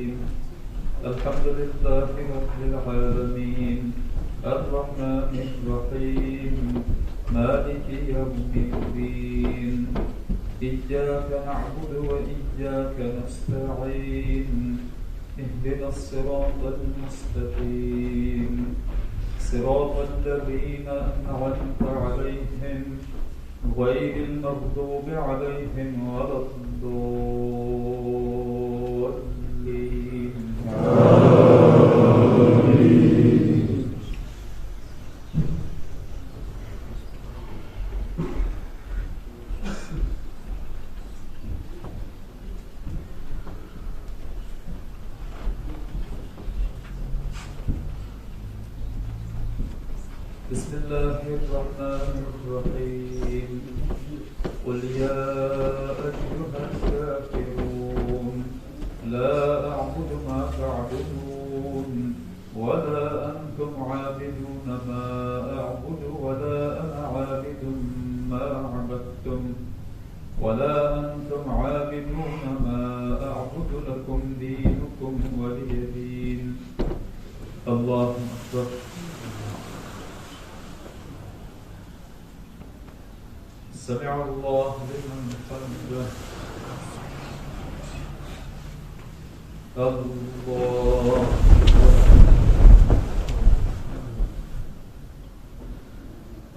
الرحيم الحمد لله رب العالمين الرحمن الرحيم مالك يوم الدين إياك نعبد وإياك نستعين اهدنا الصراط المستقيم صراط الذين أنعمت عليهم غير المغضوب عليهم ولا الضالين بسم الله الرحمن الرحيم قل يا أيها الكافرون لا أعبد ما تعبدون ولا أنتم عابدون ما أعبد ولا أنا عابد ما عبدتم ولا أنتم عابدون ما أعبد لكم دينكم ولي دين. الله أكبر. سمع الله لمن حمده. الله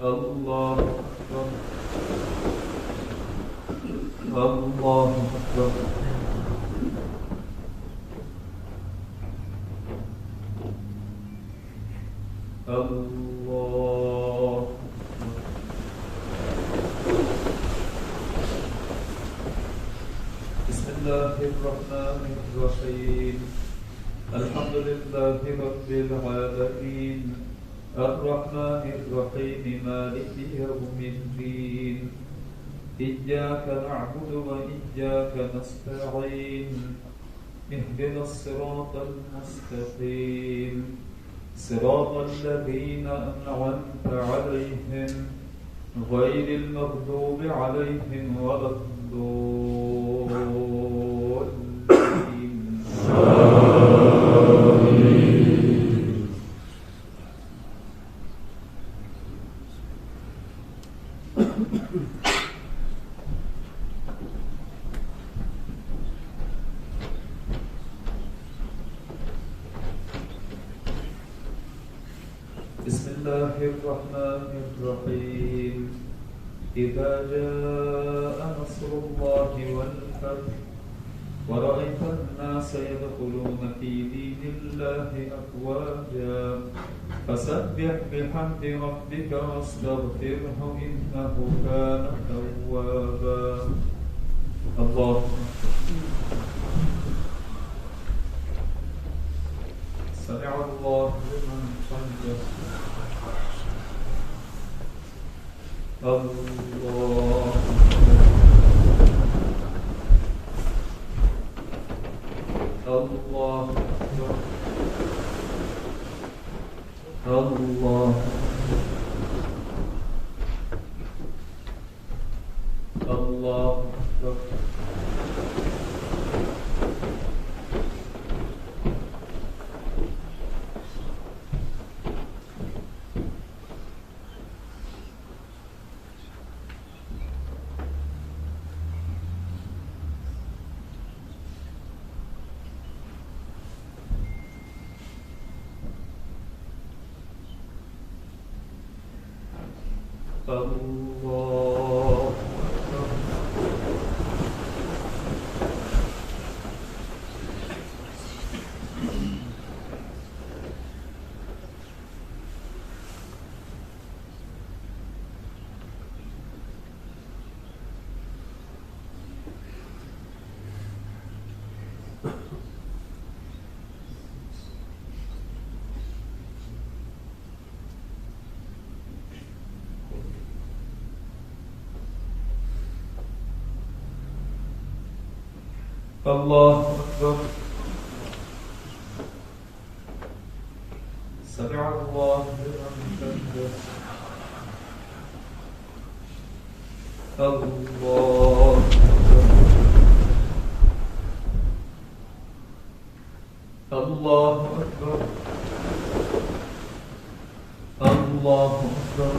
الله أكبر. الله أكبر. الله بسم الله الرحمن الرحيم الحمد لله رب العالمين الرحمن الرحيم مالك يوم الدين إياك نعبد وإياك نستعين اهدنا الصراط المستقيم صراط الذين أنعمت عليهم غير المغضوب عليهم ولا الضالين. بسم الله الرحمن الرحيم إذا جاء نصر الله والفتح ورأيت الناس يدخلون في دين الله أفواجا فسبح بحمد ربك واستغفره إنه كان توابا. الله سمع الله لمن حمده. الله الله الله الله الله الله أكبر. سمع الله لمن حمده. الله الله أكبر الله أكبر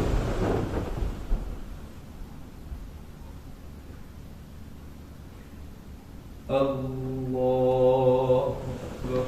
الله أكبر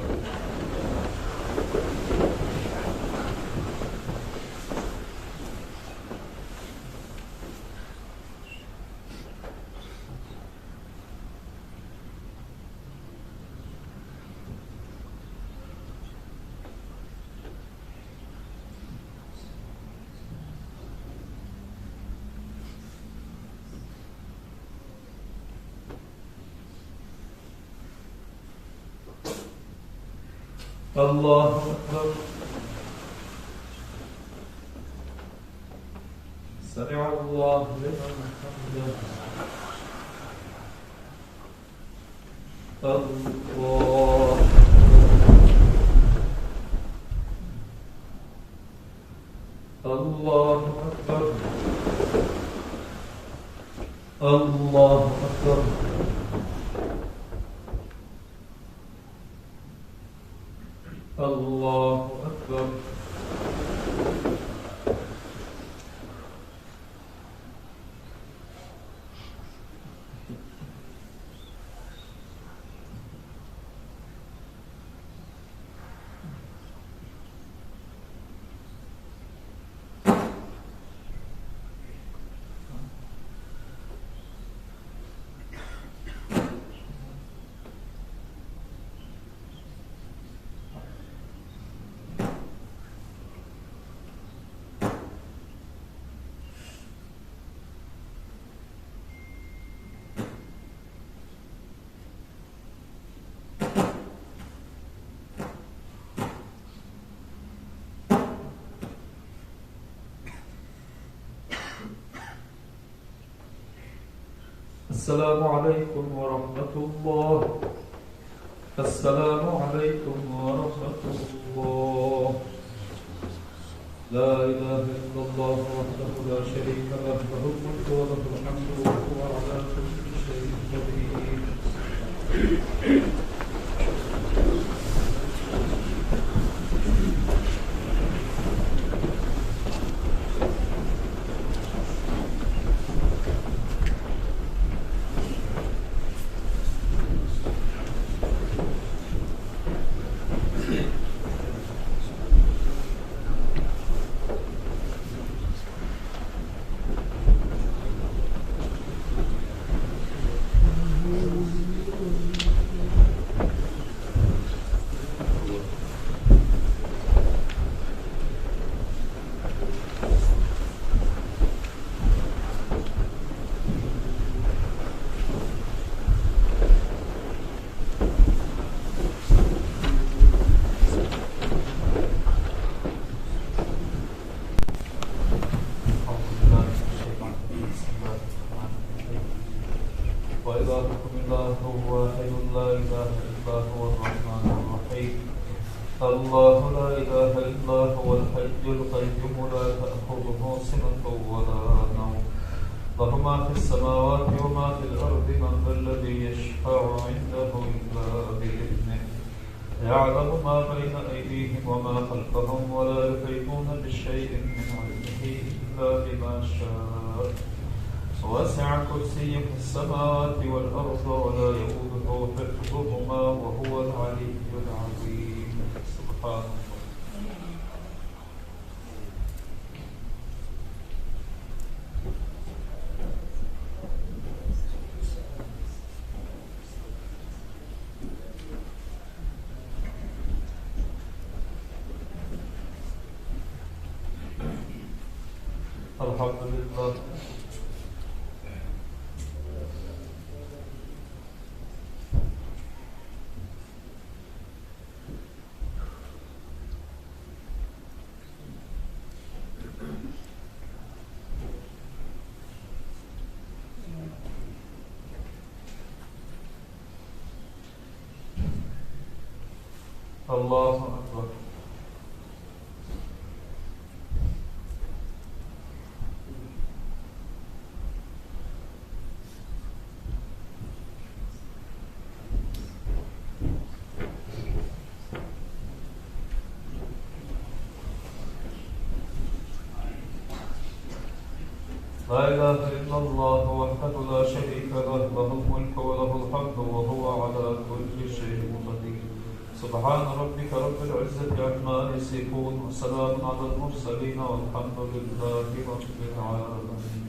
الله أكبر سمع الله لمن حمده الله الله أكبر الله أكبر الله أكبر السلام عليكم ورحمة الله السلام عليكم ورحمة الله لا إله إلا الله وحده لا شريك له له الملك وله الحمد وهو على كل شيء قدير وإلهكم إله واحد لا إله إلا هو الرحمن الرحيم الله لا إله إلا هو الحي القيوم لا تأخذه سنة ولا نوم له ما في السماوات وما في الأرض من ذا الذي يشفع عنده إلا بإذنه يعلم ما بين أيديهم وما خلفهم ولا يحيطون بشيء من علمه إلا بما شاء وسع كرسيه السماوات والأرض ولا يؤوده حفظهما وهو العلي العظيم سبحان الله الحمد لله الله أكبر لا إله إلا الله وحده لا شريك له له الملك وله الحمد وهو على كل شيء قدير سبحان ربك رب العزة عما يصفون وسلام على المرسلين والحمد لله رب العالمين.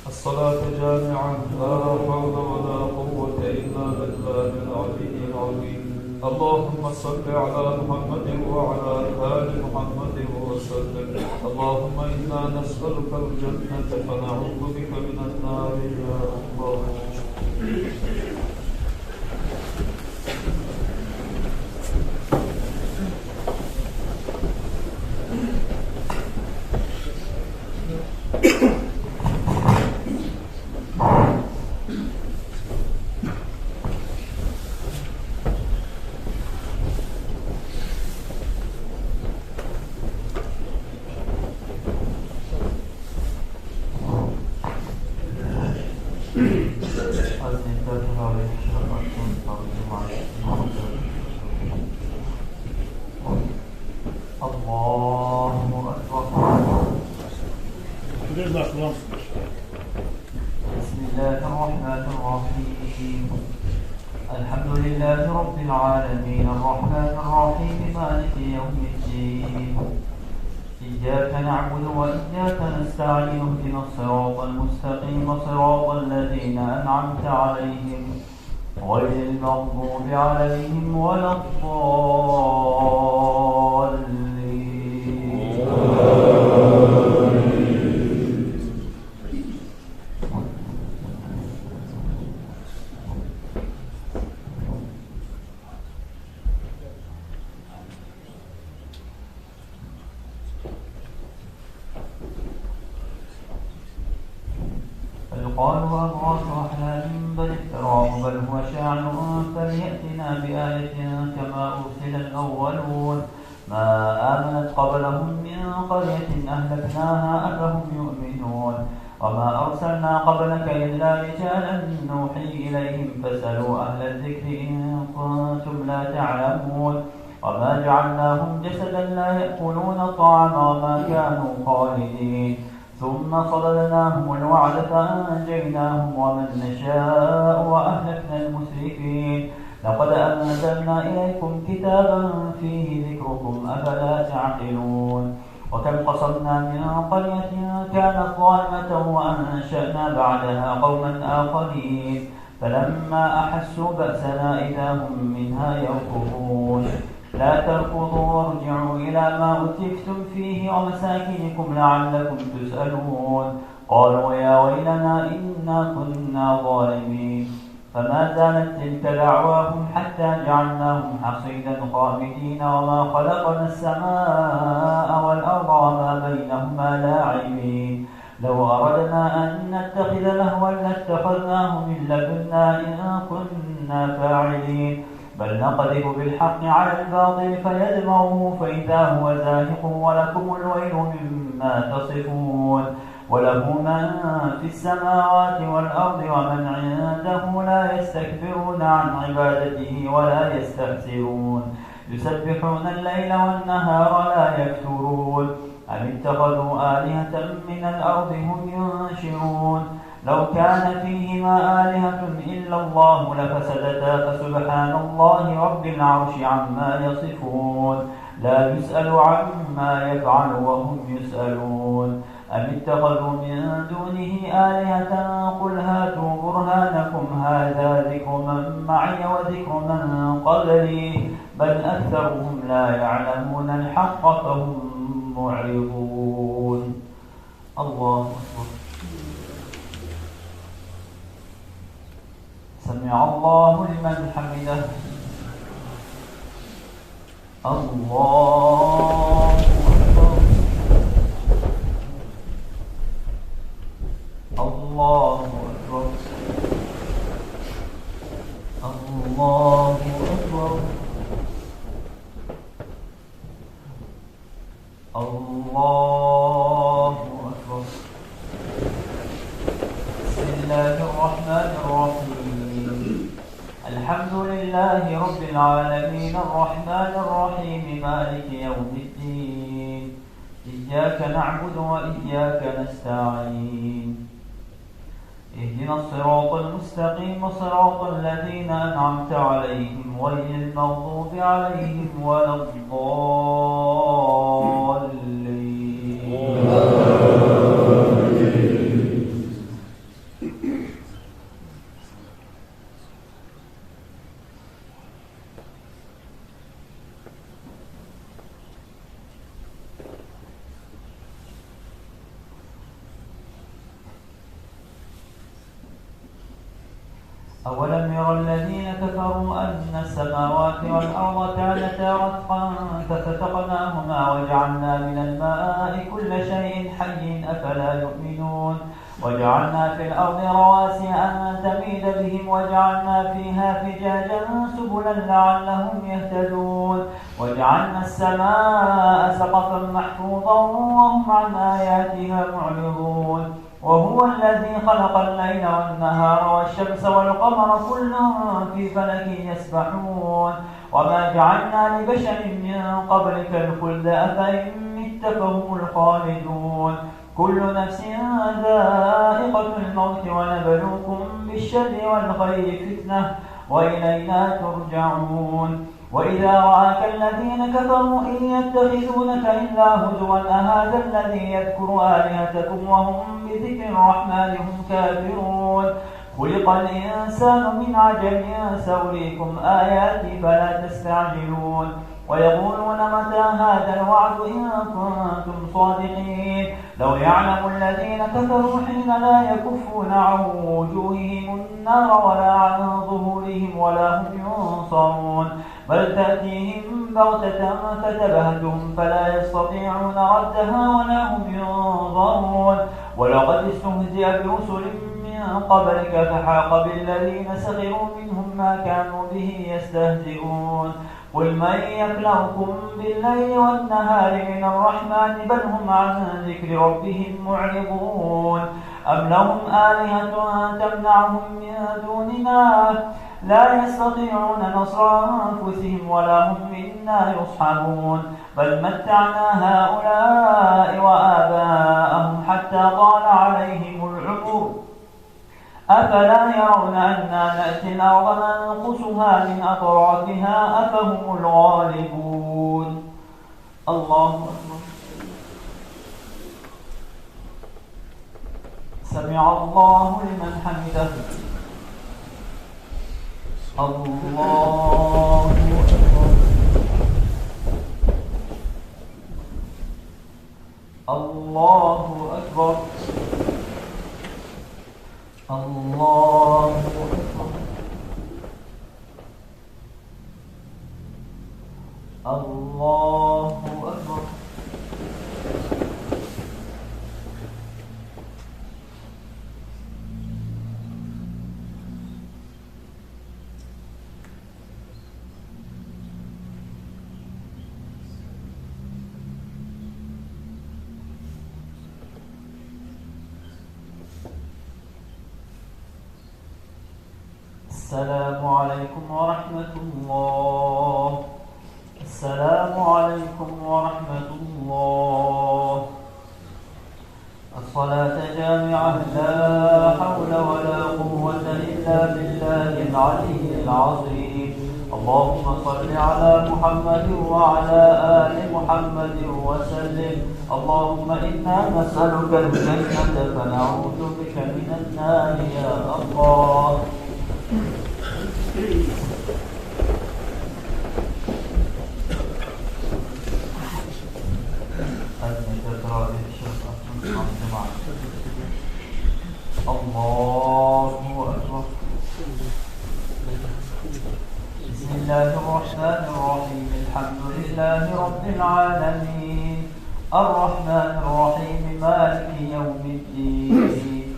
الصلاة جامعة لا حول ولا قوة إلا بالله العلي العظيم. اللهم صل على محمد وعلى آل محمد وسلم. اللهم إنا نسألك الجنة فنعوذ بك من النار يا الله. بسم الله الرحمن الرحيم. الحمد لله رب العالمين الرحمن الرحيم مالك يوم الدين. إياك نعبد وإياك نستعين اهدنا الصراط المستقيم صراط الذين أنعمت عليهم غير المغضوب عليهم ولا الضالين. قالوا أضغاث أحلام بل افتراه بل هو شاعر فليأتنا بآية كما أرسل الأولون. ما آمنت قبلهم من قرية أهلكناها أفهم يؤمنون. وما أرسلنا قبلك إلا رجالا نوحي إليهم فاسألوا أهل الذكر إن كنتم لا تعلمون. وما جعلناهم جسدا لا يأكلون الطعام وما كانوا خالدين. ثم صددناهم الوعد فأنجيناهم ومن نشاء وأهلكنا المسرفين. لقد أنزلنا إليكم كتابا فيه ذكركم أفلا تعقلون. وكم قصمنا من قرية كانت ظالمة وأنشأنا بعدها قوما آخرين فلما أحسوا بأسنا إذا هم منها يركضون. لا تركضوا وارجعوا إلى ما أترفتم فيه ومساكنكم لعلكم تسألون. قالوا يا ويلنا إنا كنا ظالمين. فما زالت تلك دعواهم حتى جعلناهم حصيدا خامدين. وما خلقنا السماء والأرض وما بينهما لاعبين. لو أردنا أن نتخذ لهوا لاتخذناه من لدنا إن كنا فاعلين. بل نقذف بالحق على الباطل فيدمغه فإذا هو زاهق ولكم الويل مما تصفون. وله من في السماوات والأرض ومن عنده لا يستكبرون عن عبادته ولا يستأثرون. يسبحون الليل والنهار لا يفترون. أم اتخذوا آلهة من الأرض هم ينشرون. لو كان فيهما آلهة إلا الله لفسدتا فسبحان الله رب العرش عما يصفون. لا يسأل عما يفعل وهم يسألون. أم اتخذوا من دونه آلهة قل هاتوا برهانكم هذا ذكر من معي وذكر من قبلي بل أكثرهم لا يعلمون الحق فهم معرضون. الله أكبر. سمع الله لمن حمده. الله أكبر. الله أكبر. الله أكبر. الله أكبر. بسم الله الرحمن الرحيم. الحمد لله رب العالمين الرحمن الرحيم مالك يوم الدين. إياك نعبد وإياك نستعين. اهدنا الصراط المستقيم صراط الذين أنعمت عليهم غير المغضوب عليهم ولا الضالين. أولم ير الذين كفروا أن السماوات والأرض كانتا رتقا ففتقناهما وجعلنا من الماء كل شيء حي أفلا يؤمنون. وجعلنا في الأرض رواسي أن تميد بهم وجعلنا فيها فجاجا سبلا لعلهم يهتدون. وجعلنا السماء سقفا محفوظا وهم عن آياتها معرضون. وهو الذي خلق الليل والنهار والشمس والقمر كل في فلك يسبحون. وما جعلنا لبشر من قبلك الخلد أفإن مت فهم الخالدون. كل نفس ذائقة الموت ونبلوكم بالشر والخير فتنة وإلينا ترجعون. وإذا رآك الذين كفروا إن يتخذونك إلا هزوا أهذا الذي يذكر آلهتكم وهم بذكر الرحمن هم كافرون. خلق الإنسان من عجل سأريكم آياتي فلا تستعجلون. ويقولون متى هذا الوعد إن كنتم صادقين. لو يعلم الذين كفروا حين لا يكفون عن وجوههم النار ولا عن ظهورهم ولا هم ينصرون. بل تأتيهم بغتة فتبهتهم فلا يستطيعون ردها ولا هم ينظرون. ولقد استهزئ برسل من قبلك فحاق بالذين سخروا منهم ما كانوا به يستهزئون. قل من يكلؤكم بالليل والنهار من الرحمن بل هم عن ذكر ربهم معرضون. أم لهم آلهة تمنعهم من دوننا لا يستطيعون نصر أنفسهم ولا هم منا يصحبون. بل متعنا هؤلاء وآباءهم حتى طال عليهم العمر أفلا يرون أنا نأتي الأرض ننقصها من أطرافها أفهم الغالبون. الله أكبر. سمع الله لمن حمده. الله أكبر. الله أكبر. الله أكبر. الله أكبر. السلام عليكم ورحمة الله. السلام عليكم ورحمة الله. الصلاة جامعة لا حول ولا قوة إلا بالله العلي العظيم. اللهم صل على محمد وعلى آل محمد وسلم. اللهم إنا نسألك الجنة فنعوذ بك من النار يا الله. أدنى تترى بالشرق أصلا الله الرحمن الرحيم الحمد لله رب العالمين الرحمن الرحيم مالك يوم الدين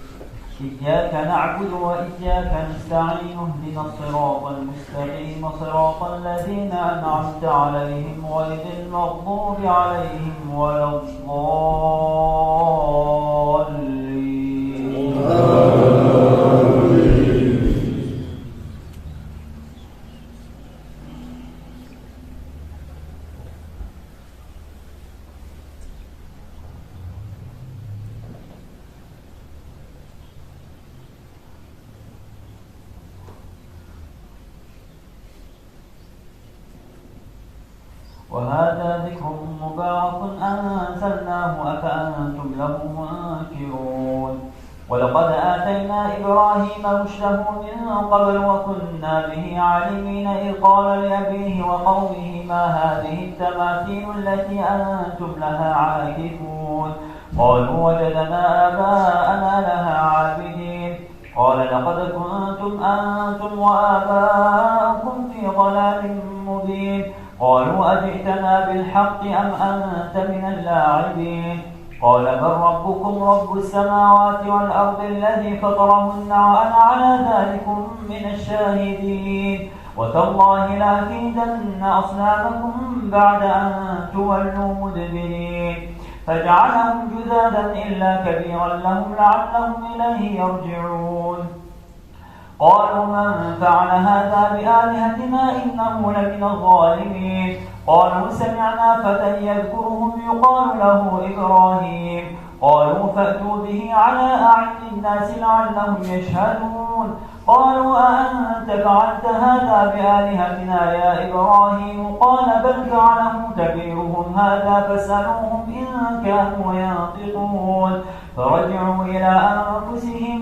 إياك نعبد وإياك نستعين اهدنا الصراط المستقيم صراط الذين أنعمت عليهم غير المغضوب عليهم ولا الضالين. وهذا ذكر مبارك أنزلناه أفأنتم له منكرون. ولقد آتينا إبراهيم رشده من قبل وكنا به عالمين إذ قال لأبيه وقومه ما هذه التماثيل التي أنتم لها عاكفون قالوا وجدنا آباءنا لها عابدين قال لقد كنتم أنتم وآباؤكم في ضلال مبين قالوا أجئتنا بالحق أم أنت من اللاعبين قال بل ربكم رب السماوات والأرض الذي فطرهن وأنا على ذلكم من الشاهدين وتالله لأكيدن أصنامكم بعد أن تولوا مدبرين فجعلهم جذاذا إلا كبيرا لهم لعلهم إليه يرجعون قالوا من فعل هذا بآلهتنا إنه لمن الظالمين قالوا سمعنا فتى يذكرهم يقال له إبراهيم قالوا فأتوا به على أعين الناس لعلهم يشهدون قالوا أأنت فعلت هذا بآلهتنا يا إبراهيم قال بل فعله كبيرهم هذا فاسألوهم إن كانوا ينطقون فرجعوا إلى أنفسهم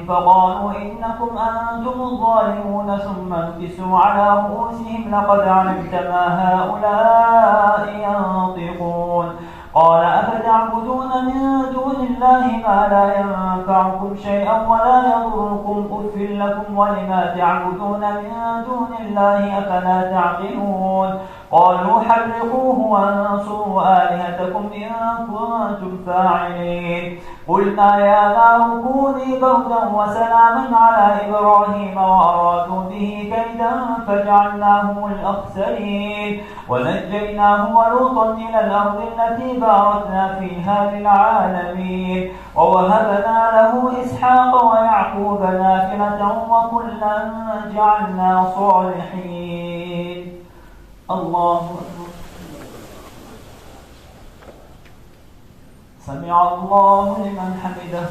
فقالوا إنكم أنتم الظالمون ثم انكسوا على رؤوسهم لقد علمت ما هؤلاء ينطقون قال أفتعبدون من دون الله ما لا ينفعكم شيئا ولا يضركم أف لكم ولما تعبدون من دون الله أفلا تعقلون قالوا حرقوه وانصروا آلهتكم إن كنتم فاعلين قلنا يا نار كوني بردا وسلاما على إبراهيم وأرادوا به كيدا فجعلناهم الأخسرين ونجيناه ولوطا إلى الأرض التي باركنا فيها للعالمين ووهبنا له إسحاق ويعقوب نافلة وكلا جعلنا صالحين. الله أكبر. سمع الله لمن حمده.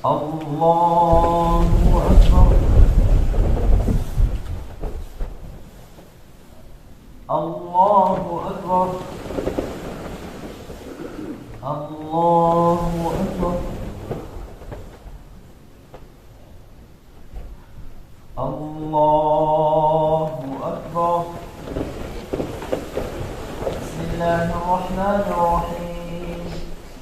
الله أكبر. الله أكبر. الله أكبر. الله أكبر. بسم الله الرحمن الرحيم.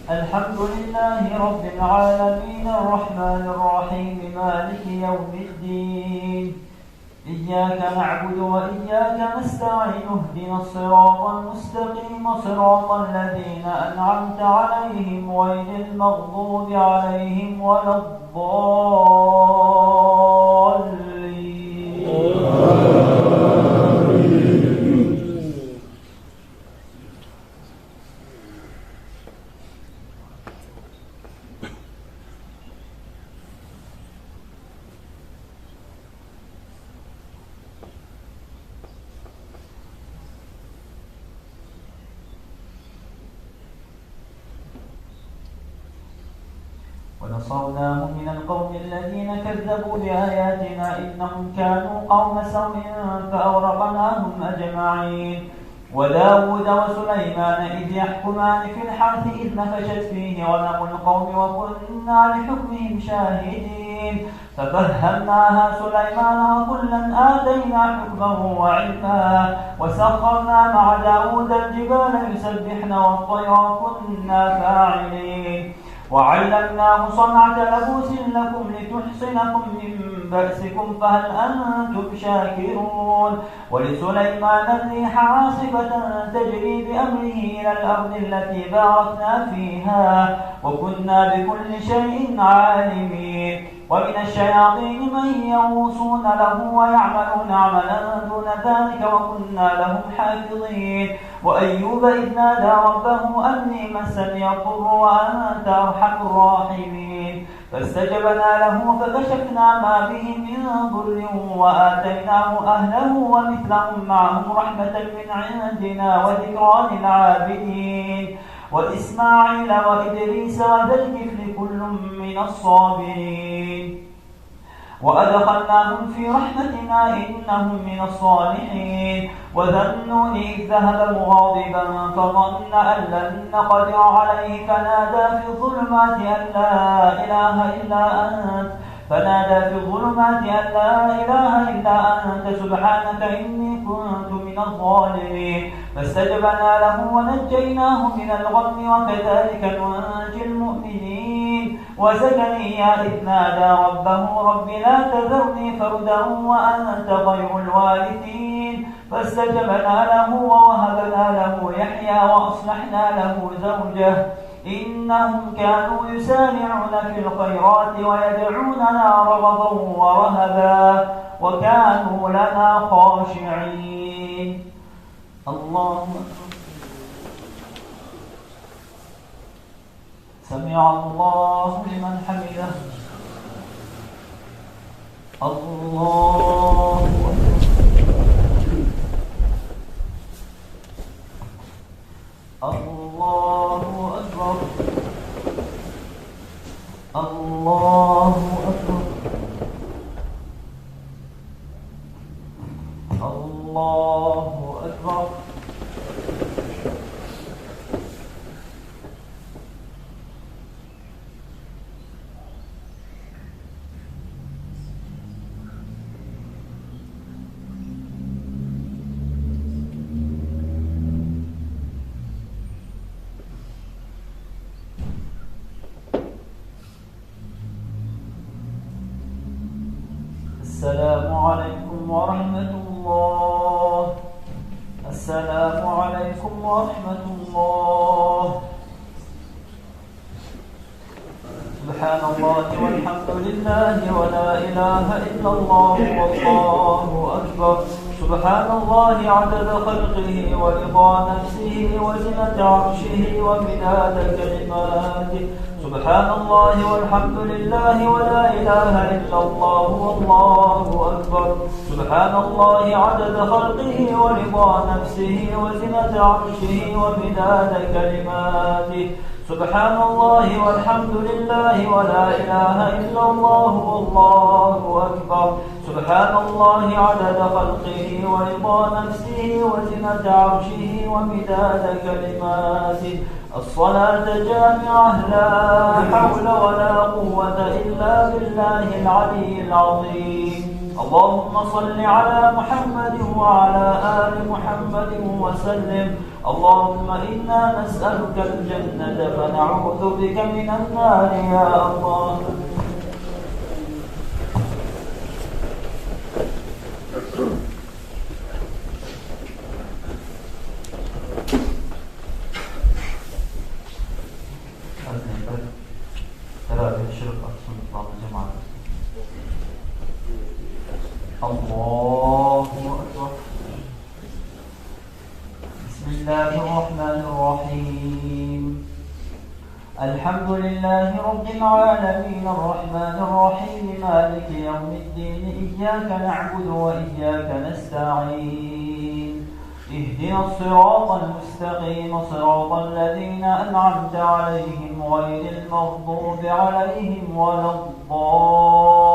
الحمد لله رب العالمين الرحمن الرحيم مالك يوم الدين إياك نعبد وإياك نستعين اهدنا الصراط المستقيم صراط الذين أنعمت عليهم غير المغضوب عليهم ولا الضالين. ونصرناه من القوم الذين كذبوا بآياتنا إنهم كانوا قوم سوء فأغرقناهم أجمعين. وداود وسليمان إذ يحكمان في الحرث إذ نفشت فيه غنم القوم وكنا لحكمهم شاهدين ففهمناها سليمان وكلا آتينا حكما وعلما وسخرنا مع داود الجبال يسبحن والطير وكنا فاعلين. وعلمناه صنعة لبوس لكم لتحصنكم من بأسكم فهل أنتم شاكرون ولسليمان الريح عاصفة تجري بأمره إلى الأرض التي باركنا فيها وكنا بكل شيء عالمين ومن الشياطين من يغوصون له ويعملون عملا دون ذلك وكنا لهم حافظين وأيوب إذ نادى ربه أني مسني الضر وأنت أرحم الراحمين فاستجبنا له فكشفنا ما به من ضر وآتيناه أهله ومثلهم معهم رحمة من عندنا وذكرى للعابدين وإسماعيل وإدريس وذا الكفل كل من الصابرين وأدخلناهم في رحمتنا إنهم من الصالحين وذا النون إذ ذهب مغاضبا فظن أن لن نقدر عليه فنادى في الظلمات أن لا إله إلا أنت سبحانك إني كنت من الظالمين فاستجبنا له ونجيناه من الغم وكذلك ننجي المؤمنين وزكريا إذ نادى ربه رب لا تذرني فردا وأنت خير الوارثين فاستجبنا له ووهبنا له يحيى وأصلحنا له زوجه إنهم كانوا يسارعون في الخيرات ويدعوننا رغبا ورهبا وكانوا لنا خاشعين اللهم سمع الله لمن حمده الله الله أكبر الله أكبر الله أكبر السلام عليكم ورحمة الله السلام عليكم ورحمة الله سبحان الله والحمد لله ولا إله إلا الله والله أكبر سبحان الله عدد خلقه ورضا نفسه وزنة عرشه ومداد كلماته سبحان الله والحمد لله ولا إله إلا الله والله أكبر سبحان الله عدد خلقه ورضا نفسه وزنة عرشه ومداد كلماته سبحان الله والحمد لله ولا إله إلا الله والله أكبر سبحان الله عدد خلقه ورضا نفسه وزنة عرشه ومداد كلماته الصلاة جامعة لا حول ولا قوة إلا بالله العلي العظيم اللهم صل على محمد وعلى آل محمد وسلم اللهم إنا نسألك الجنة فنعوذ بك من النار يا الله الله أكبر بسم الله الرحمن الرحيم الحمد لله رب العالمين الرحمن الرحيم مالك يوم الدين إياك نعبد وإياك نستعين اهدنا الصراط المستقيم صراط الذين أنعمت عليهم غير المغضوب عليهم ولا الضالين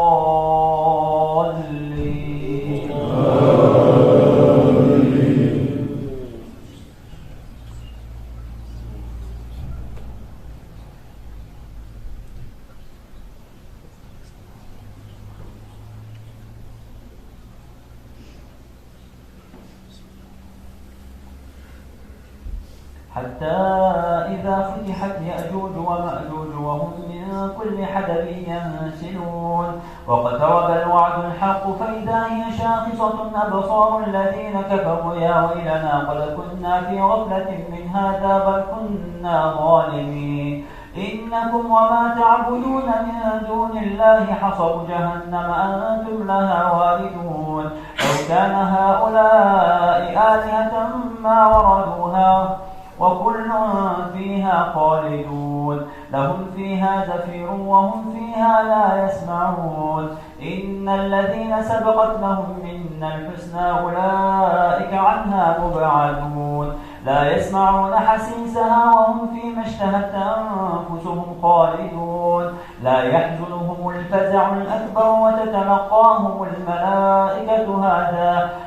حتى إذا فتحت يأجوج ومأجوج وهم من كل حدب ينسلون واقترب الوعد الحق فإذا هي شاخصة أبصار الذين كفروا يا ويلنا قد كنا في غفلة من هذا بل كنا ظالمين إنكم وما تعبدون من دون الله حصب جهنم أنتم لها واردون لو كان هؤلاء آلهة ما وردوها وكل فيها خالدون لهم فيها زفير وهم فيها لا يسمعون إن الذين سبقت لهم منا الحسنى أولئك عنها مبعدون لا يسمعون حسيسها وهم فيما اشتهت أنفسهم خالدون لا يحزنهم الفزع الأكبر وتتلقاهم الملائكة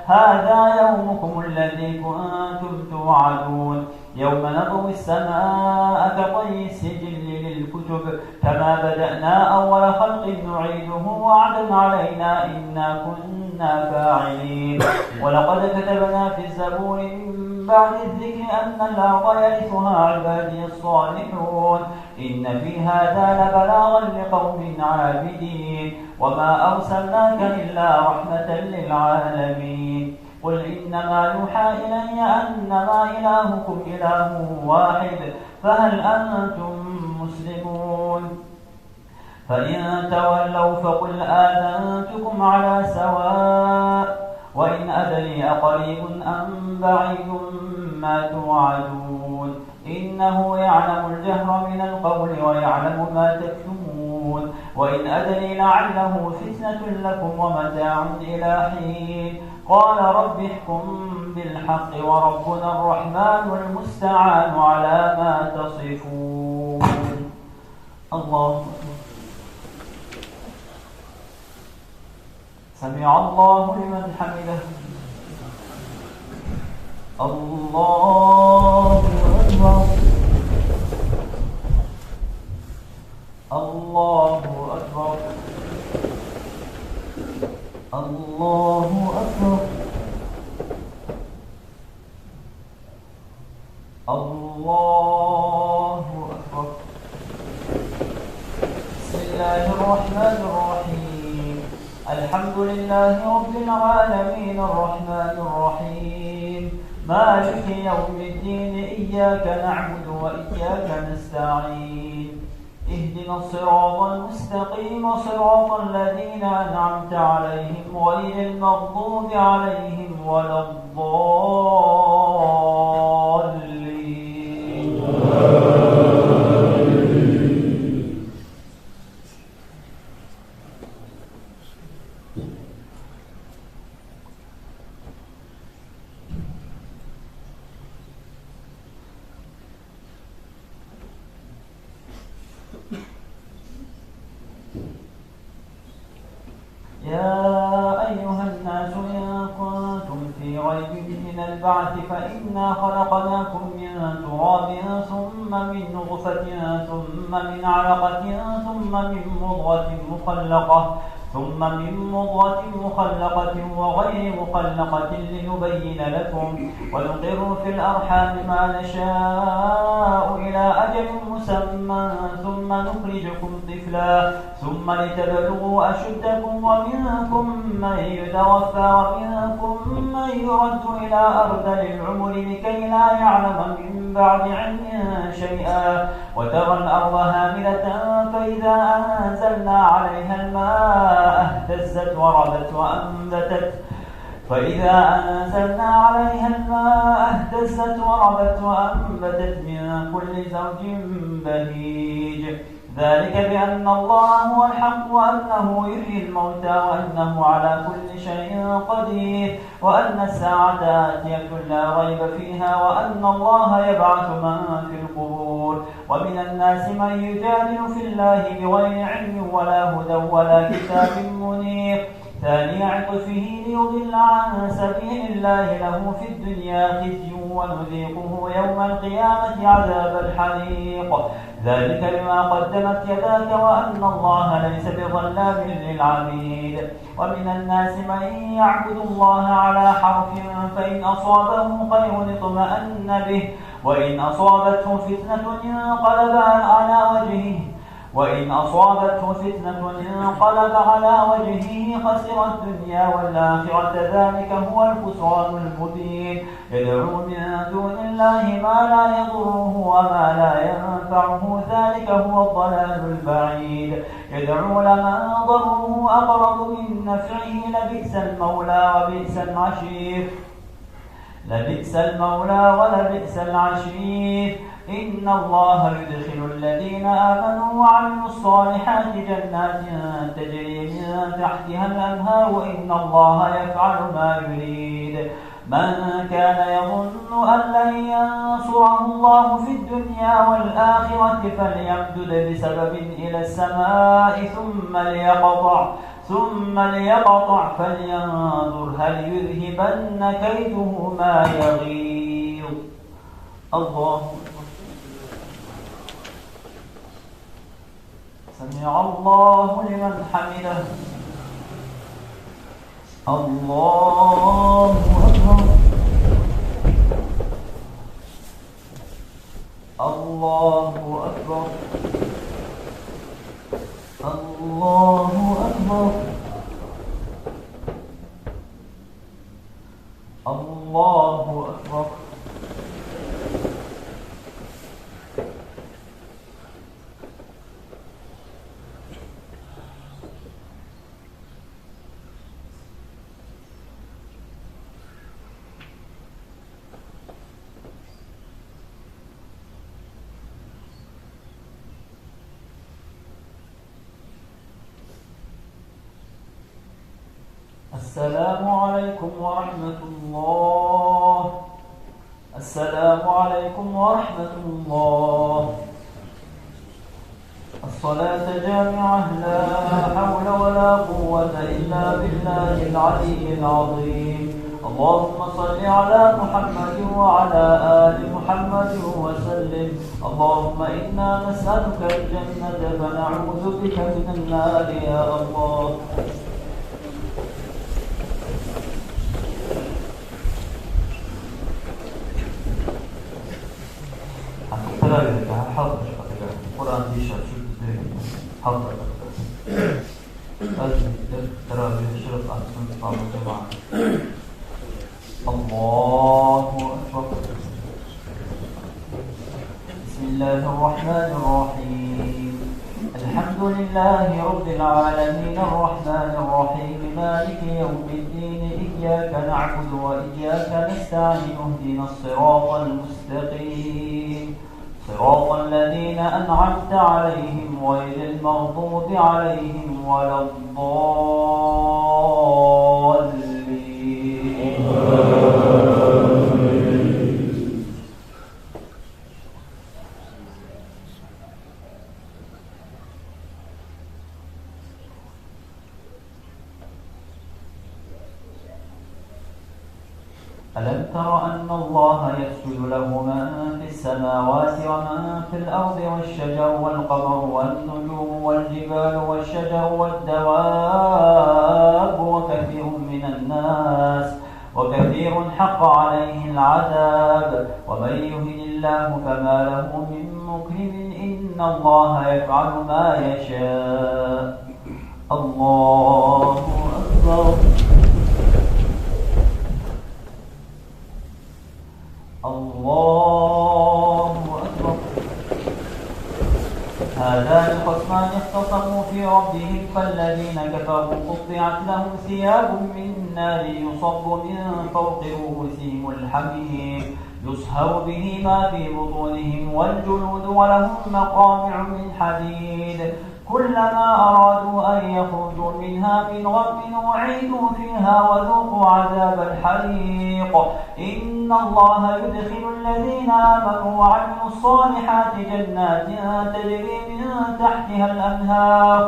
هذا يومكم الذي كنتم توعدون يوم نطوي السماء كطي السجل للكتب كما بدأنا أول خلق نعيده وعدا علينا إنا كنا فاعلين ولقد كتبنا في الزبور من بعد الذكر أن الأرض يرثها عبادي الصالحون إن في هذا لبلاغا لقوم عابدين وما أرسلناك إلا رحمة للعالمين قل إنما يوحى إلي أنما إلهكم إله واحد فهل أنتم مسلمون فإن تولوا فقل آذنتكم على سواء وإن أدري أقريب أم بعيد ما توعدون إنه يعلم الجهر من القول ويعلم ما تكتمون وإن أدري لعله فتنة لكم ومتاع إلى حين قال رب احكم بالحق وربنا الرحمن المستعان على ما تصفون الله سمع الله لمن حمده الله أكبر الله أكبر الله أكبر الله أكبر بسم الله الرحمن الرحيم الحمد لله رب العالمين الرحمن الرحيم مالك يوم الدين إياك نعبد وإياك نستعين اهدنا الصراط المستقيم صراط الذين أنعمت عليهم غير المغضوب عليهم ولا الضالين يا أيها الناس إن كنتم في ريب من البعث فإنا خلقناكم من تراب ثم من نطفة ثم من علقة ثم من مضغة مخلقة وغير مخلقة لنبين لكم ونقر في الأرحام ما نشاء إلى أجل مسمى ثم نخرجكم طفلا ثم لتبلغوا أشدكم ومنكم من يتوفى ومنكم من يرد إلى أرذل العمر لكي لا يعلم من بعد علم شيئا وترى الأرض هاملة فإذا أنزلنا عليها الماء اهتزت وربت وأنبتت من كل زوج بهيج ذلك بأن الله هو الحق وأنه يحيي الموتى وأنه على كل شيء قدير وأن الساعة آتية لا ريب فيها وأن الله يبعث من في القبور ومن الناس من يجادل في الله بغير علم ولا هدى ولا كتاب منير ثاني عطفه ليضل عن سبيل الله له في الدنيا خزي ونذيقه يوم القيامة عذاب الحريق ذلك بما قدمت يداك وأن الله ليس بظلام للعبيد ومن الناس من يعبد الله على حرف فإن أصابه خير اطمأن به وإن أصابته فتنة انقلب على وجهه خسر الدنيا والآخرة، ذلك هو الخسران المبين. يدعو من دون الله ما لا يضره وما لا ينفعه، ذلك هو الضلال البعيد. يدعو لمن ضره أقرب من نفعه، لبئس المولى وبئس العشير. ولبئس العشير. إن الله يدخل الذين آمنوا وعملوا الصالحات جنات تجري من تحتها الأنهار، إن الله يفعل ما يريد. من كان يظن أن لن ينصره الله في الدنيا والآخرة فليمدد بسبب إلى السماء ثم ليقطع فلينظر هل يذهبن كيده ما يغيظ. الله سمع الله لمن حمده. الله أكبر. الله أكبر. الله أكبر. الله أكبر. السلام عليكم ورحمة الله. السلام عليكم ورحمة الله. الصلاة جامعة، لا حول ولا قوة إلا بالله العلي العظيم. اللهم صل على محمد وعلى آل محمد وسلم. اللهم إنا نسألك الجنة فنعوذ بك من النار يا الله. حاضر القرآن دي حاضر ترى بشرط أحسن طعم الجماعة. الله أكبر. بسم الله الرحمن الرحيم. الحمد لله رب العالمين الرحمن الرحيم مالك يوم الدين، إياك نعبد وإياك نستعين، اهدنا الصراط المستقيم، صراط الذين أنعمت عليهم غير المغضوب عليهم ولا الضالين. ألم تر أن الله يسجد له من في السماوات ومن في الأرض، والشجر والقمر والنجوم والجبال والشجر والدواب وكثير حق عليه العذاب، ومن يهن الله فما له من مكرم، إن الله يفعل ما يشاء. الله أكبر. الله أكبر. هذان خصمان اختصموا في ربهم، فالذين كفروا قطعت لهم ثياب من نار يصب من فوق رؤوسهم الحميم، يصهر به ما في بطونهم والجلود، ولهم مقامع من حديد، كلما أرادوا أن يخرجوا منها من غم أعيدوا فيها وذوقوا عذاب الحريق. إن الله يدخل الذين آمنوا وعملوا الصالحات جنات تجري من تحتها الأنهار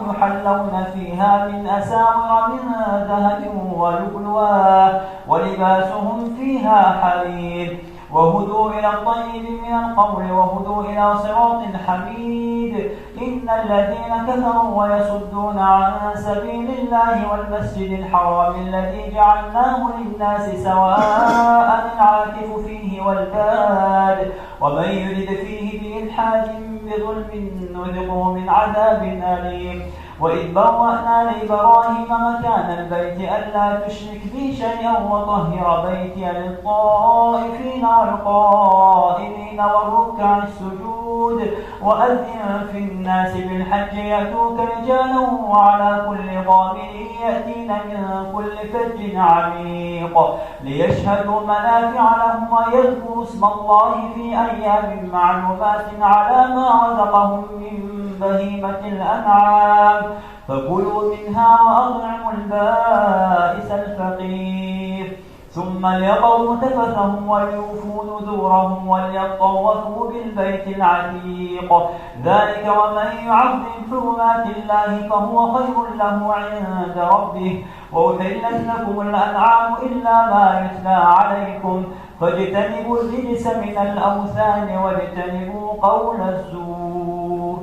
يحلون فيها من أساور من ذهب ولؤلؤا ولباسهم فيها حرير. وهدوا إلى الطيب من القول وهدوا إلى صراط حميد. إن الذين كفروا ويصدون عن سبيل الله والمسجد الحرام الذي جعلناه للناس سواء العاكف فيه والباد ومن يرد فيه بإلحاد بظلم نذقه من عذاب أليم. وإذ بوأنا لإبراهيم مكان البيت ألا تشرك بي شيئا وطهر بيتي للطائفين والقائمين والركع السجود وأذن في الناس بالحج يأتوك رجالا وعلى كل ضامر يأتين من كل فج عميق ليشهدوا منافع لهم ويذكروا اسم الله في أيام معلومات على ما رزقهم من بهيمة الأنعام فكلوا منها وأطعموا البائس الفقير ثم ليقضوا تفثهم وليوفوا نذورهم وليطوفوا بالبيت العتيق ذلك ومن يعظم حرمات الله فهو خير له عند ربه. وأحلت لكم الأنعام إلا ما يتلى عليكم فاجتنبوا الرجس من الأوثان واجتنبوا قول الزور.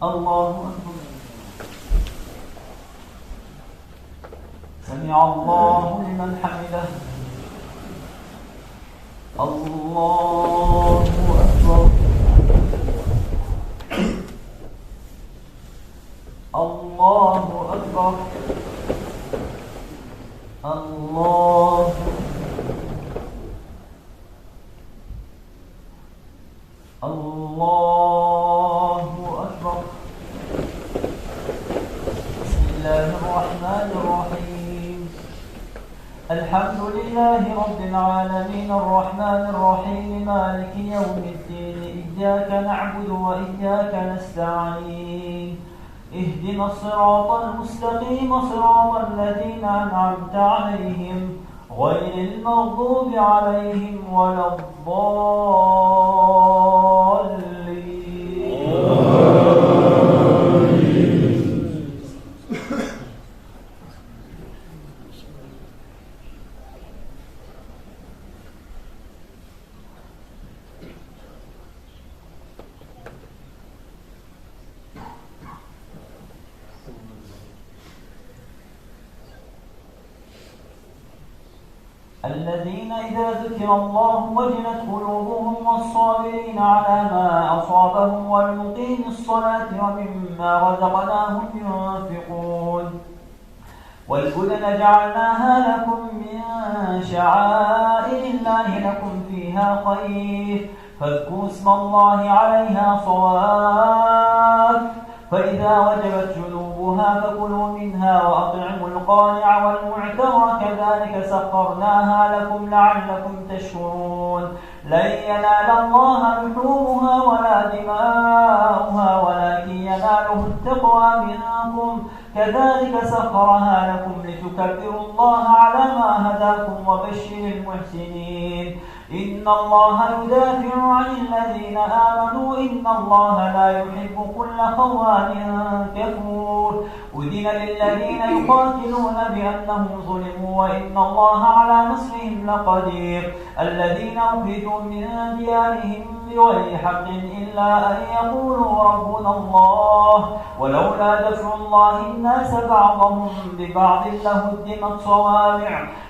الله أكبر. سمع الله لمن حمده. الله أكبر. الله أكبر. الله الله أكبر. بسم الله الرحمن الرحيم. الحمد لله رب العالمين الرحمن الرحيم مالك يوم الدين إياك نعبد وإياك نستعين اهدنا الصراط المستقيم صراط الذين أنعمت عليهم غير المغضوب عليهم ولا الضالين. الذين إذا ذكر الله وجلت قلوبهم والصابرين على ما أصابهم والمقيم الصلاة ومما رزقناهم ينفقون. والبدن جعلناها لكم من شعائر الله لكم فيها خير فاذكروا اسم الله عليها صواف فإذا وجبت جنوبها فكلوا منها وأطعموا القانع والمعتر كذلك سخرناها لكم لعلكم تشكرون. لن ينال الله لحومها ولا دماؤها ولكن يناله التقوى منكم كذلك سخرها لكم لتكبروا الله على ما هداكم وبشر المحسنين. إن الله يدافع عن الذين آمنوا إن الله لا يحب كل خوان كفور. أذن للذين يقاتلون بأنهم ظلموا وإن الله على نصرهم لقدير. الذين أخرجوا من ديارهم بغير حق إلا أن يقولوا ربنا الله ولولا دفع الله الناس بعضهم ببعض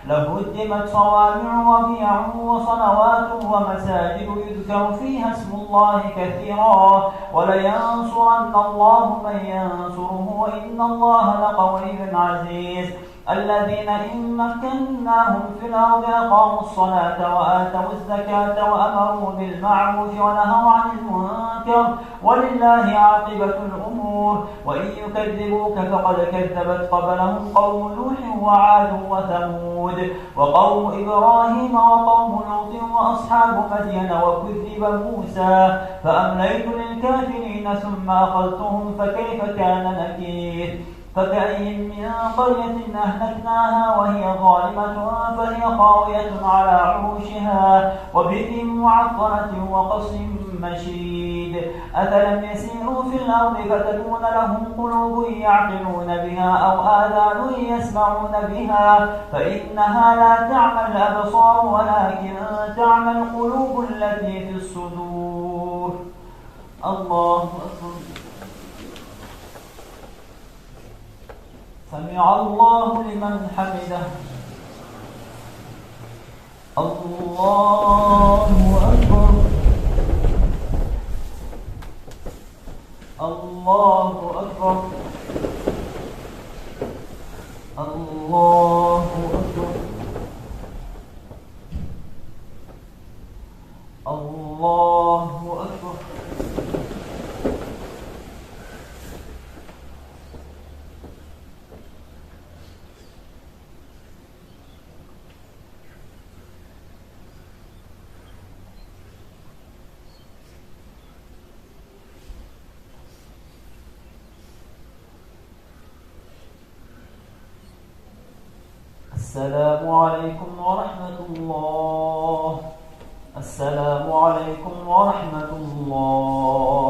لهدمت صوامع وبيع وصلوات ومساجد يذكر فيها اسم الله كثيرا ولينصرن الله من ينصره وإن الله لقوي عزيز. الذين إن مكناهم في الأرض أقاموا الصلاة وآتوا الزكاة وأمروا بالمعروف ونهوا عن المنكر ولله عاقبة الأمور. وإن يكذبوك فقد كذبت قبلهم قوم نوح وعاد وثمود وقوم إبراهيم وقوم لوط وأصحاب مدين وكذب موسى فأمليت للكافرين ثم أخذتهم فكيف كان نكير. فكأي من قرية أهلكناها وهي ظالمة فهي خاوية على عروشها وبئر معطلة وقصر مشيد أفلم يسيروا في الأرض فتكون لهم قلوب يعقلون بها أو آذان يسمعون بها فإنها لا تعمى الأبصار ولكن تعمى القلوب التي في الصدور. الله أكبر. سمع الله لمن حمده. الله أكبر. الله أكبر. الله أكبر. الله أكبر. السلام عليكم ورحمة الله. السلام عليكم ورحمة الله.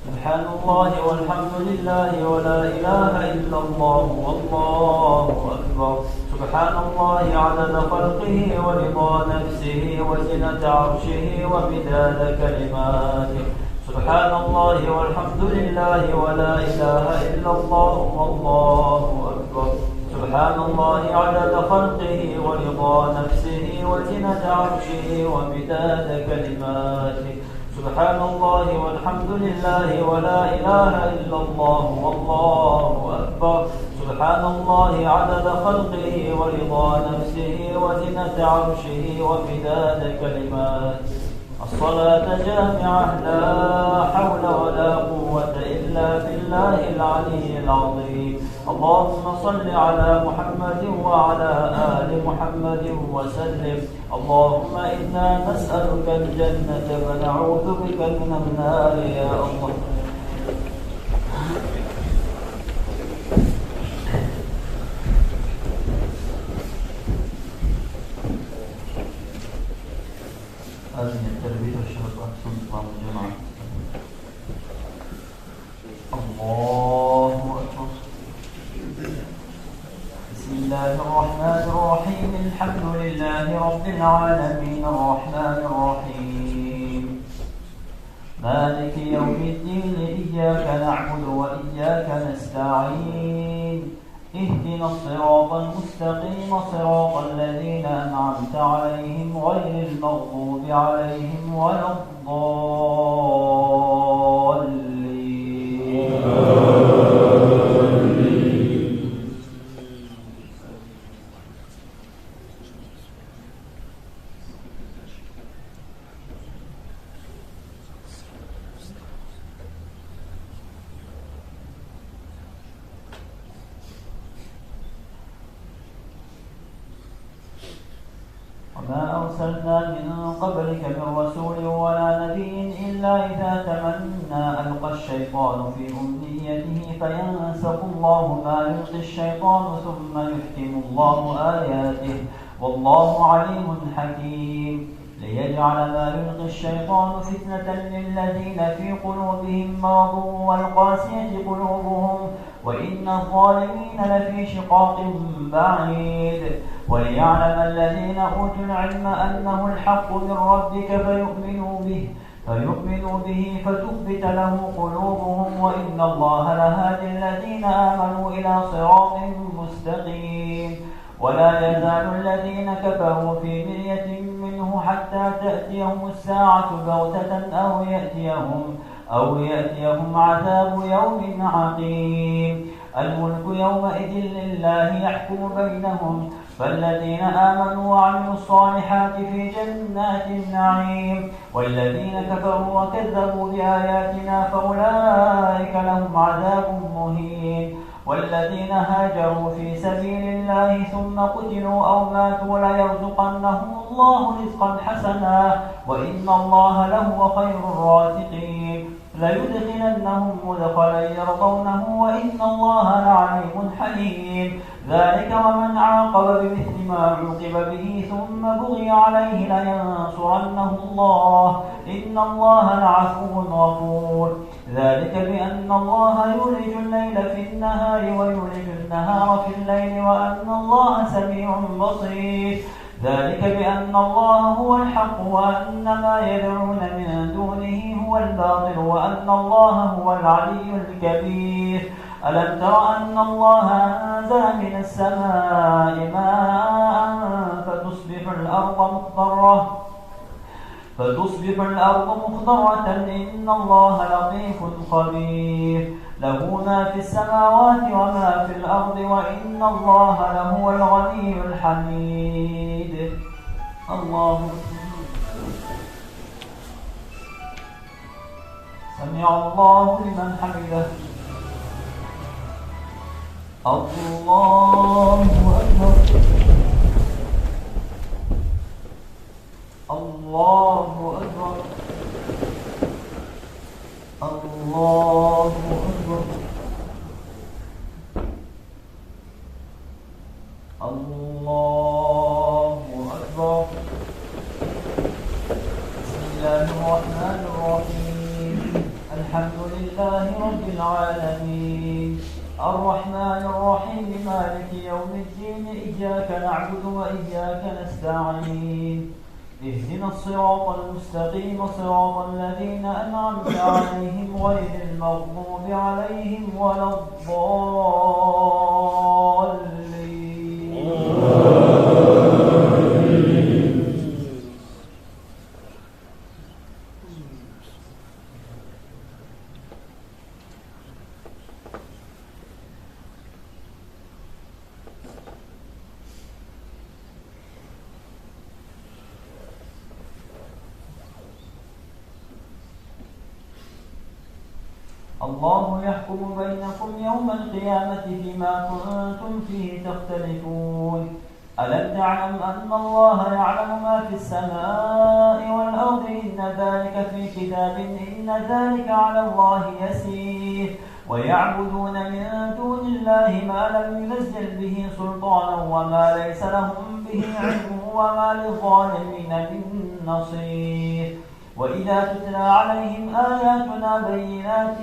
سبحان الله والحمد لله ولا إله إلا الله والله أكبر. سبحان الله عدد خلقه ورضا نفسه وزنة عرشه ومداد كلماته. سبحان الله والحمد لله ولا إله إلا الله والله أكبر. سبحان الله عدد خلقه ورضا نفسه وزنة عرشه ومداد كلماته. سبحان الله والحمد لله ولا إله إلا الله والله أكبر. سبحان الله عدد خلقه ورضا نفسه وزنة عرشه ومداد كلماته. الصلاة جامعة لا حول ولا قوة إلا بالله العلي العظيم. اللهم صل على محمد وعلى آل محمد وسلم. اللهم إنا نسألك الجنة ونعوذ بك من النار يا الله. هذه التربية والشرطة سلطان الجماعة. الله أكبر. بسم الله الرحمن الرحيم. الحمد لله رب العالمين الرحمن الرحيم مالك يوم الدين. إياك نعبد وإياك نستعين. اهدنا الصراط المستقيم صراط الذين أنعمت عليهم غير المغضوب عليهم ولا الضالين. وما أرسلنا من قبلك من رسول ولا نبي إلا إذا تمنى ألقى الشيطان في أمنيته فينسخ الله ما يلقي الشيطان ثم يحكم الله آياته والله عليم حكيم. ليجعل ما يلقي الشيطان فتنة للذين في قلوبهم مرض والقاسية قلوبهم وإن الظالمين لفي شقاق بعيد. وليعلم الذين أوتوا العلم أنه الحق من ربك فيؤمنوا به فتثبت له قلوبهم وإن الله لهادي الذين آمنوا إلى صراط مستقيم. ولا يزال الذين كفروا في مرية منه حتى تأتيهم الساعة بغتة أو يأتيهم عذاب يوم عقيم. الملك يومئذ لله يحكم بينهم فالذين آمنوا وعملوا الصالحات في جنات النعيم والذين كفروا وكذبوا بآياتنا فأولئك لهم عذاب مهين. والذين هاجروا في سبيل الله ثم قتلوا أو ماتوا ليرزقنهم الله رزقا حسنا وإن الله لهو خير الرازقين. ليدخلنهم مدخلا يرضونه وإن الله لعليم حليم. ذلك ومن عاقب بمثل ما عوقب به ثم بغي عليه لينصرنه الله إن الله لعفو غفور. ذلك بأن الله يولج الليل في النهار ويولج النهار في الليل وأن الله سميع بصير. ذلك بأن الله هو الحق وأن ما يدعون من دونه هو الباطل وأن الله هو العلي الكبير. ألم تر أن الله أنزل من السماء ماء فتصبح الأرض مخضرة إن الله لطيف خبير. له ما في السماوات وما في الأرض وإن الله لهو الغني الحميد. الله سمع الله لمن حمده. الله أكبر. الله أكبر. الله أكبر. الله أكبر. بسم الله الرحمن الرحيم. الحمد لله رب العالمين الرحمن الرحيم مالك يوم الدين إياك نعبد وإياك نستعين اهدنا الصراط المستقيم صراط الذين أنعمت عليهم غير المغضوب عليهم ولا الضالين. الله يحكم بينكم يوم القيامة فيما كنتم فيه تختلفون. ألم تعلم أن الله يعلم ما في السماء والأرض إن ذلك في كتاب إن ذلك على الله يسير. ويعبدون من دون الله ما لم ينزل به سلطانا وما ليس لهم به علم وما للظالمين من نصير. وإذا تتلى عليهم آياتنا بينات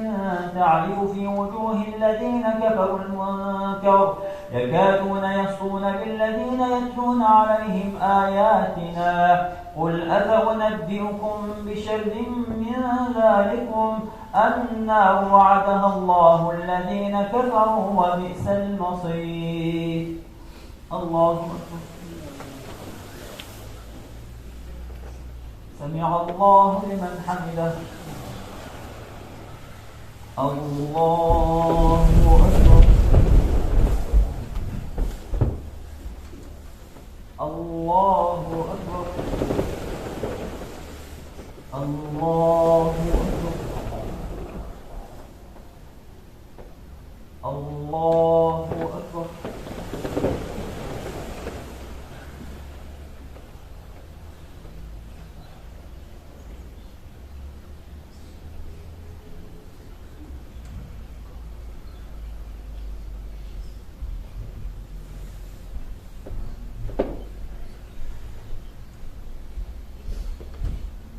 تعرف في وجوه الذين كفروا المنكر يكادون يسطون بالذين يتلون عليهم آياتنا قل أفأنبئكم بشر من ذلكم النار وعدها الله الذين كفروا وبئس المصير. الله أكبر. سمع الله لمن حمده. الله أكبر. الله أكبر. الله أكبر. الله أكبر.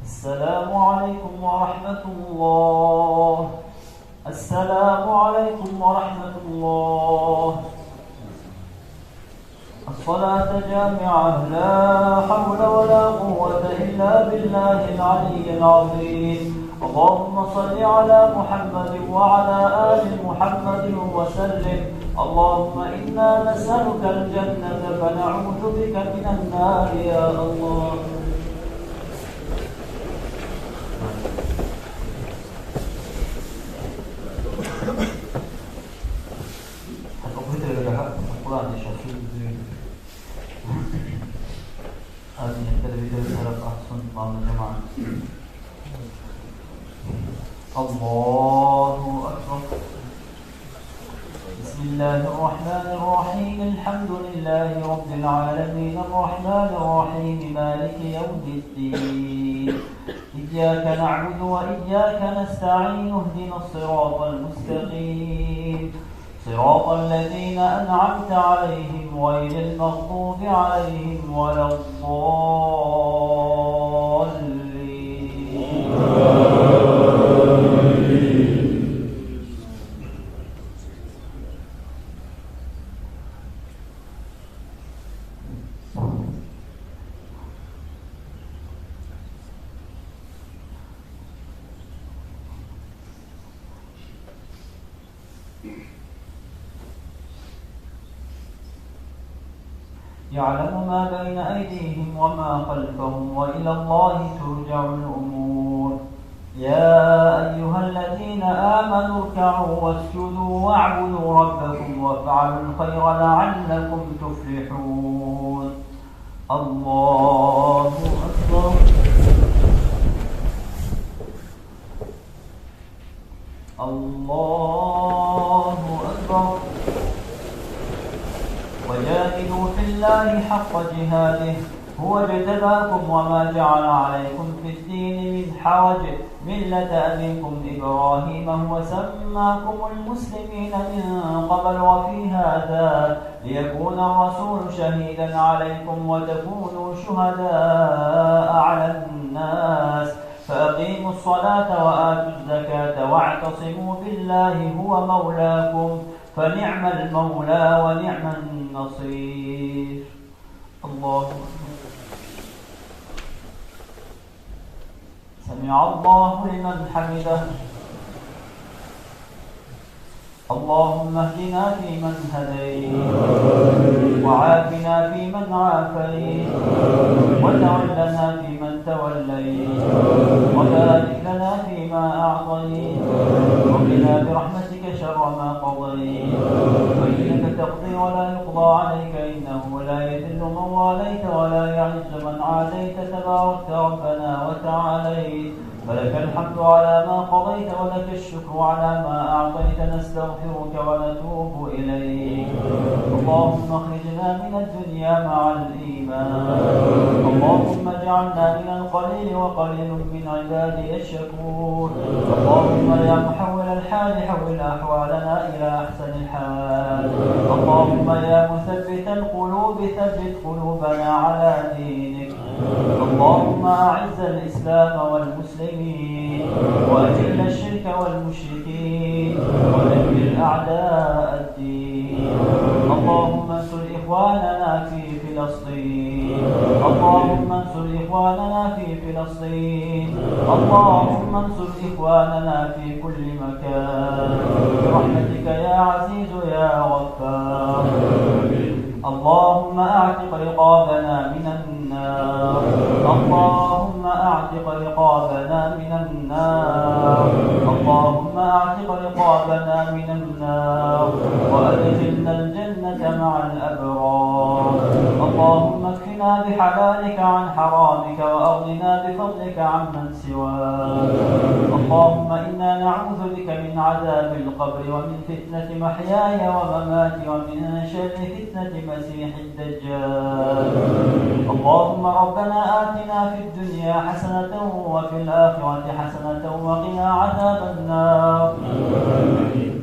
السلام عليكم ورحمة الله. السلام عليكم ورحمة الله. الصلاة جامعة لا حول ولا قوة إلا بالله العلي العظيم. اللهم صل على محمد وعلى آل محمد وسلم. اللهم إنا نسألك الجنة فنعوذ بك من النار يا الله. الله أكبر. بسم الله الرحمن الرحيم الحمد لله رب العالمين الرحمن الرحيم مالك يوم الدين الدين. إياك نعبد وإياك نستعين اهدنا الصراط المستقيم صراط الذين أنعمت عليهم غير المغضوب عليهم ولا الضالين. يعلم ما بين أيديهم وما خلفهم وإلى الله ترجع الأمور. يا أيها الذين آمنوا اركعوا واسجدوا واعبدوا ربكم وافعلوا الخير لعلكم تفلحون. الله أكبر. الله أكبر. وجاهدوا في الله حق جهاده هو اجتباكم وما جعل عليكم في الدين من حرج ملة أبيكم إبراهيم هو سماكم المسلمين من قبل وفي هذا ليكون الرسول شهيدا عليكم وتكونوا شهداء على الناس فأقيموا الصلاة وآتوا الزكاة واعتصموا بالله هو مولاكم فنعم المولى ونعم النصير. الله سمع الله لمن حمده. اللهم اهدنا فيمن هديت وعافنا فيمن عافيت وتولنا فيمن توليت وبارك لنا فيما أعطيت وقنا برحمتك شر ما قضيت فإنك تقضي ولا يقضى عليك إنه لا يذل من واليت ولا يعز من عاديت تباركت ربنا وتعاليت فلك الحمد على ما قضيت ولك الشكر على ما أعطيت نستغفرك ونتوب إليك. اللهم اخرجنا من الدنيا مع الإيمان. اللهم اجعلنا من القليل وقليل من عبادي الشكور. اللهم يا محول الحال حول أحوالنا إلى أحسن الحال. اللهم يا مثبت القلوب ثبت قلوبنا على دينك. اللهم أعز الإسلام والمسلمين وأذل الشرك والمشركين ودمر أعداء الدين. اللهم انصر إخواننا في فلسطين. اللهم انصر إخواننا في فلسطين. اللهم انصر إخواننا في كل مكان برحمتك يا عزيز يا غفار. اللهم أعتق رقابنا من النار. اللهم أعتق رقابنا من النار. اللهم أعتق رقابنا من النار وأدخلنا الجنة مع الأبرار. اللهم اكفنا بحلالك عن حرامك وأغننا بفضلك عمن سواك. اللهم إنا نعوذ بك من عذاب القبر ومن فتنة محياي ومماتي ومن شر فتنة المسيح الدجال. اللهم ربنا آتنا في الدنيا حسنة وفي الآخرة حسنة وقنا عذاب النار.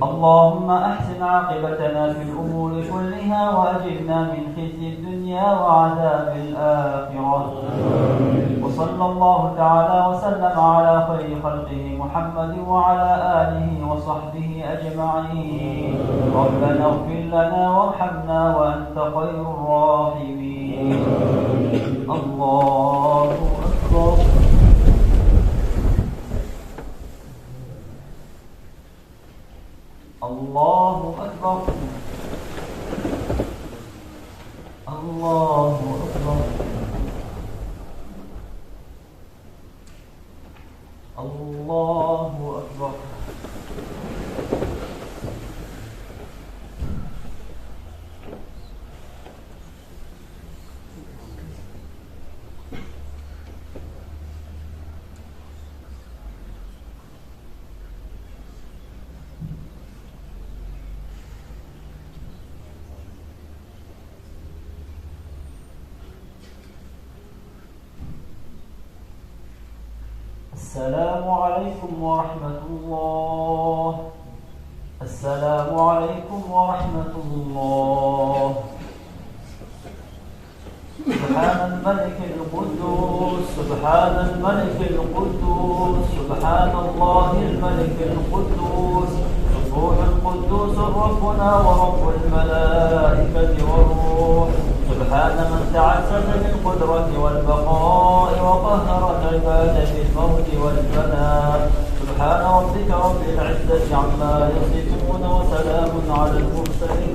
اللهم أحسن عاقبتنا في الأمور كلها وأجرنا من خزي الدنيا وعذاب الآخرة. وصلى الله تعالى وسلم على خير خلقه محمد وعلى آله وصحبه أجمعين. ربنا اغفر لنا وارحمنا وأنت خير الراحمين. الله أكبر. الله أكبر. الله أكبر. الله أكبر. السلام عليكم ورحمة الله. السلام عليكم ورحمة الله. سبحان الملك القدوس سبحان الملك القدوس سبحان الله الملك القدوس سبوح القدوس ربنا ورب الملائكة والروح. سبحان من تعزز بالقدرة والبقاء وقهر العباد بالموت والفناء. سبحان ربك رب العزة عما يصفون وسلام على المرسلين